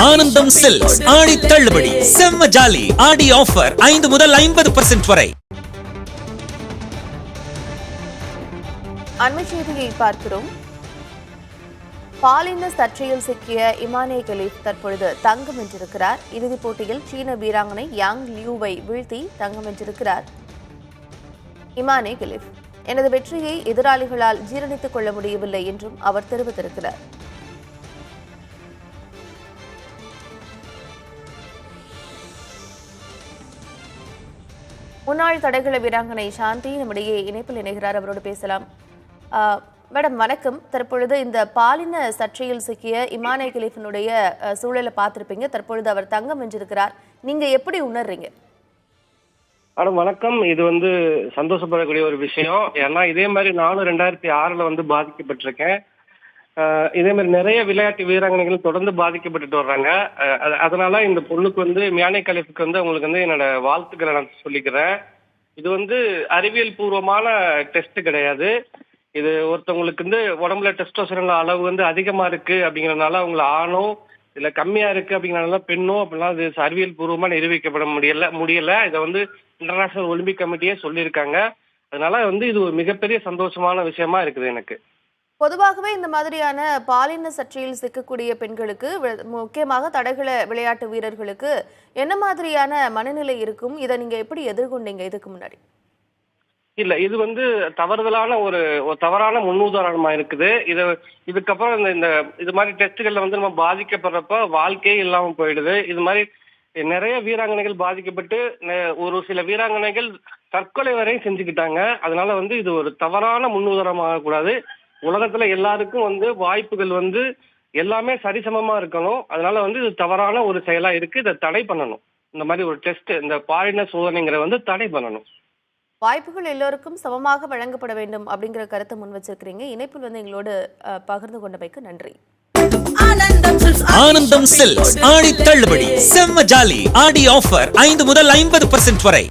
ஆனந்தம் சில்க்ஸ் ஆடி தள்ளுபடி செம்ம ஜாலி ஆடி ஆஃபர் 5 முதல் 50% வரை. அண்மை செய்தியை பார்க்கிறோம். பாலின சர்ச்சையில் சிக்கிய இமானே கலீஃப் தற்பொழுது தங்கம் வென்றிருக்கிறார். இறுதிப் போட்டியில் சீன வீராங்கனை யாங் லியூவை வீழ்த்தி தங்கம் வென்றிருக்கிறார் இமானே கலீஃப். எனது வெற்றியை எதிராளிகளால் ஜீரணித்துக் கொள்ள முடியவில்லை என்றும் அவர் தெரிவித்திருக்கிறார். முன்னாள் தடகள வீராங்கனை சாந்தி நம்முடைய இணைப்பில் இணைகிறார். அவரோடு பேசலாம். மேடம் வணக்கம். தற்பொழுது இந்த பாலின சர்ச்சையில் சிக்கிய இமானே கலீஃபினுடைய சூழலை பார்த்திருப்பீங்க. தற்பொழுது அவர் தங்கம் வென்றிருக்கிறார். நீங்க எப்படி உணர்றீங்க? மேடம் வணக்கம். இது சந்தோஷப்படக்கூடிய ஒரு விஷயம். ஏன்னா இதே மாதிரி நானும் 2006 பாதிக்கப்பட்டிருக்கேன். இதே மாதிரி நிறைய விளையாட்டு வீராங்கனைகள் தொடர்ந்து பாதிக்கப்பட்டுட்டு வர்றாங்க. அதனால இந்த பொண்ணுக்கு மியானே கலீஃபுக்கு அவங்களுக்கு என்னோட வாழ்த்துக்களை நான் சொல்லிக்கிறேன். இது அறிவியல் பூர்வமான டெஸ்ட் கிடையாது. இது ஒருத்தவங்களுக்கு உடம்புல டெஸ்டோஸ்டெரான் அளவு அதிகமா இருக்கு அப்படிங்கறதுனால அவங்கள ஆணோ இல்ல கம்மியா இருக்கு அப்படிங்கறதுனால பெண்ணோ அப்படிலாம் இது அறிவியல் பூர்வமா நிரூபிக்கப்பட முடியல. இதை இன்டர்நேஷனல் ஒலிம்பிக் கமிட்டியே சொல்லியிருக்காங்க. அதனால இது ஒரு மிகப்பெரிய சந்தோஷமான விஷயமா இருக்குது எனக்கு. பொதுவாகவே இந்த மாதிரியான பாலின சர்ச்சையில் சிக்கக்கூடிய பெண்களுக்கு, முக்கியமாக தடகள விளையாட்டு வீரர்களுக்கு என்ன மாதிரியான மனநிலை இருக்கும்? இதை நீங்க எப்படி எதிர்கொண்டீங்க இதுக்கு முன்னாடி? இல்ல இது தவறுதலான ஒரு தவறான முன்னுதாரணமா இருக்குது. இதுக்கப்புறம் இது மாதிரி டெஸ்ட்கள்ல நம்ம பாதிக்கப்படுறப்ப வாழ்க்கையே இல்லாம போயிடுது. இது மாதிரி நிறைய வீராங்கனைகள் பாதிக்கப்பட்டு ஒரு சில வீராங்கனைகள் தற்கொலை வரையும் செஞ்சுக்கிட்டாங்க. அதனால இது ஒரு தவறான முன்னுதாரணமாக கூடாது. உலகத்துல எல்லாருக்கும் வாய்ப்புகள் எல்லாமே சரிசமமா இருக்கணும். அதனால இது தவறான ஒரு செயலா இருக்கு. இதை தடை பண்ணணும். இந்த மாதிரி ஒரு டெஸ்ட், இந்த பாலின சோதனைங்கிற தடை பண்ணணும். வாய்ப்புகள் எல்லோருக்கும் சமமாக வழங்கப்பட வேண்டும் அப்படிங்கிற கருத்தை முன் வச்சிருக்கிறீங்க. இணைப்பில் எங்களோடு பகிர்ந்து கொண்டமைக்கு நன்றி. ஆனந்தம் சில்க்ஸ் ஆடி தள்ளுபடி செம்ம ஜாலி ஆடி ஆஃபர் 5 முதல் 50% வரை.